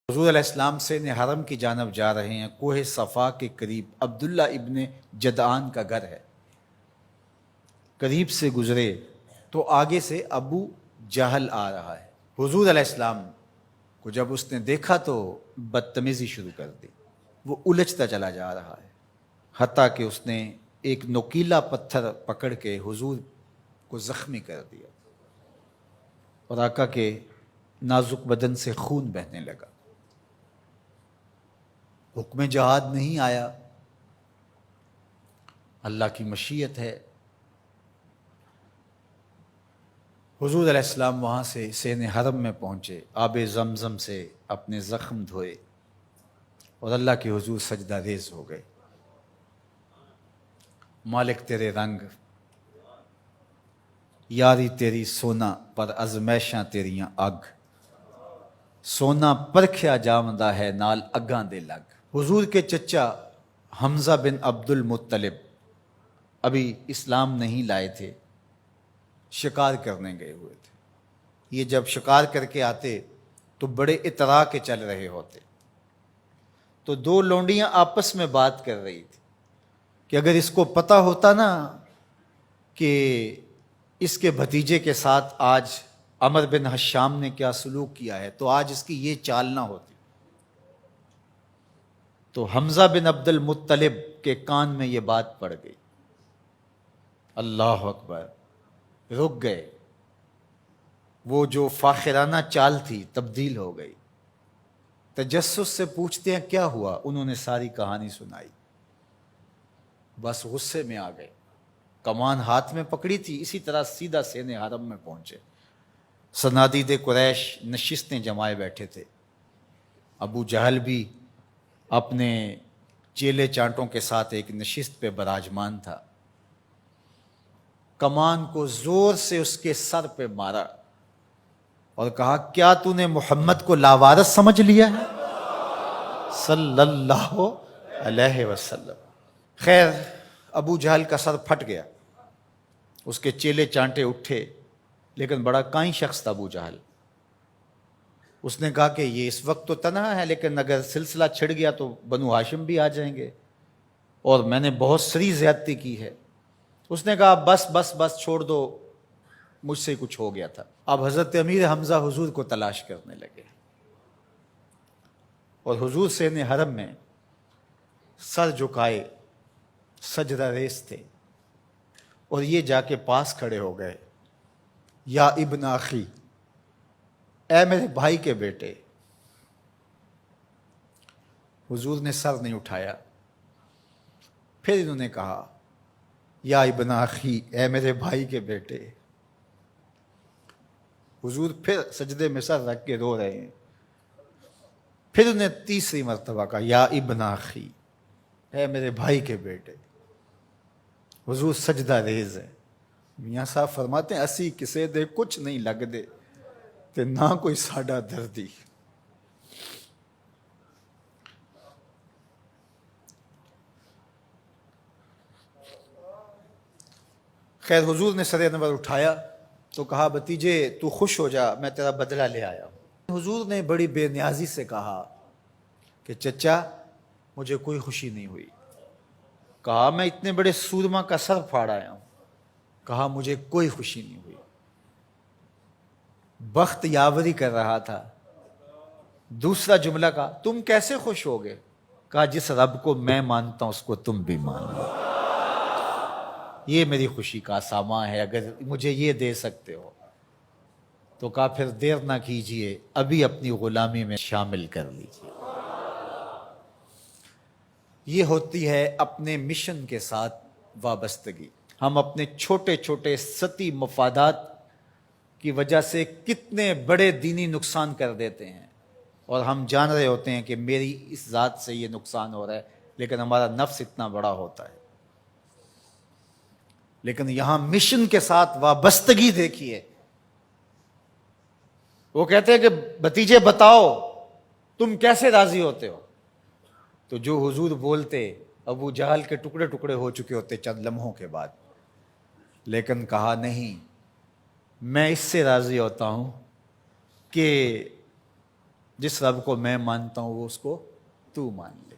حضور علیہ السلام سے حرم کی جانب جا رہے ہیں۔ کوہ صفا کے قریب عبداللہ ابن جدعان کا گھر ہے۔ قریب سے گزرے تو آگے سے ابو جہل آ رہا ہے۔ حضور علیہ السلام کو جب اس نے دیکھا تو بدتمیزی شروع کر دی۔ وہ الجھتا چلا جا رہا ہے، حتیٰ کہ اس نے ایک نوکیلا پتھر پکڑ کے حضور کو زخمی کر دیا اور آقا کے نازک بدن سے خون بہنے لگا۔ حکم جہاد نہیں آیا، اللہ کی مشیت ہے۔ حضور علیہ السلام وہاں سے سین حرم میں پہنچے، آب زمزم سے اپنے زخم دھوئے اور اللہ کے حضور سجدہ ریز ہو گئے۔ مالک تیرے رنگ، یاری تیری سونا پر ازمیشاں تیریاں اگ، سونا پرکھیا جامدہ ہے نال اگاں دے لگ۔ حضور کے چچا حمزہ بن عبد المطلب ابھی اسلام نہیں لائے تھے، شکار کرنے گئے ہوئے تھے۔ یہ جب شکار کر کے آتے تو بڑے اترا کے چل رہے ہوتے، تو دو لونڈیاں آپس میں بات کر رہی تھی کہ اگر اس کو پتہ ہوتا نا کہ اس کے بھتیجے کے ساتھ آج عمر بن حشام نے کیا سلوک کیا ہے تو آج اس کی یہ چال نہ ہوتی۔ تو حمزہ بن عبد المطلب کے کان میں یہ بات پڑ گئی، اللہ اکبر، رک گئے۔ وہ جو فاخرانہ چال تھی تبدیل ہو گئی۔ تجسس سے پوچھتے ہیں کیا ہوا، انہوں نے ساری کہانی سنائی۔ بس غصے میں آ گئے، کمان ہاتھ میں پکڑی تھی، اسی طرح سیدھا سین حرم میں پہنچے۔ صنادید قریش نشستیں جمائے بیٹھے تھے، ابو جہل بھی اپنے چیلے چانٹوں کے ساتھ ایک نشست پہ براجمان تھا۔ کمان کو زور سے اس کے سر پہ مارا اور کہا کیا تو نے محمد کو لاوارث سمجھ لیا ہے صلی اللہ علیہ وسلم۔ خیر ابو جہل کا سر پھٹ گیا، اس کے چیلے چانٹے اٹھے، لیکن بڑا کائیں شخص تھا ابو جہل۔ اس نے کہا کہ یہ اس وقت تو تنہا ہے، لیکن اگر سلسلہ چھڑ گیا تو بنو ہاشم بھی آ جائیں گے اور میں نے بہت سری زیادتی کی ہے۔ اس نے کہا بس بس بس چھوڑ دو، مجھ سے کچھ ہو گیا تھا۔ اب حضرت امیر حمزہ حضور کو تلاش کرنے لگے اور حضور سین حرم میں سر جھکائے سجدہ ریز تھے، اور یہ جا کے پاس کھڑے ہو گئے، یا ابن اخی، اے میرے بھائی کے بیٹے۔ حضور نے سر نہیں اٹھایا۔ پھر انہوں نے کہا یا ابن اخی، اے میرے بھائی کے بیٹے۔ حضور پھر سجدے میں سر رکھ کے رو رہے ہیں۔ پھر انہیں تیسری مرتبہ کہا یا ابن اخی، اے میرے بھائی کے بیٹے۔ حضور سجدہ ریز ہے۔ میاں صاحب فرماتے ہیں اسی کسے دے کچھ نہیں لگ دے تے نہ کوئی ساڈا دردی۔ خیر حضور نے سر انور اٹھایا تو کہا بھتیجے تو خوش ہو جا، میں تیرا بدلہ لے آیا ہوں۔ حضور نے بڑی بے نیازی سے کہا کہ چچا مجھے کوئی خوشی نہیں ہوئی۔ کہا میں اتنے بڑے سورما کا سر پھاڑ آیا ہوں۔ کہا مجھے کوئی خوشی نہیں ہوئی۔ بخت یاوری کر رہا تھا۔ دوسرا جملہ کہا تم کیسے خوش ہو گئے؟ کہا جس رب کو میں مانتا ہوں اس کو تم بھی مان لو، یہ میری خوشی کا سامان ہے، اگر مجھے یہ دے سکتے ہو تو کہا پھر دیر نہ کیجئے، ابھی اپنی غلامی میں شامل کر لیجئے۔ یہ ہوتی ہے اپنے مشن کے ساتھ وابستگی۔ ہم اپنے چھوٹے چھوٹے سطحی مفادات کی وجہ سے کتنے بڑے دینی نقصان کر دیتے ہیں، اور ہم جان رہے ہوتے ہیں کہ میری اس ذات سے یہ نقصان ہو رہا ہے، لیکن ہمارا نفس اتنا بڑا ہوتا ہے۔ لیکن یہاں مشن کے ساتھ وابستگی دیکھیے۔ وہ کہتے ہیں کہ بھتیجے بتاؤ تم کیسے راضی ہوتے ہو؟ تو جو حضور بولتے ابو جہل کے ٹکڑے ٹکڑے ہو چکے ہوتے چند لمحوں کے بعد، لیکن کہا نہیں، میں اس سے راضی ہوتا ہوں کہ جس رب کو میں مانتا ہوں وہ اس کو تو مان لے.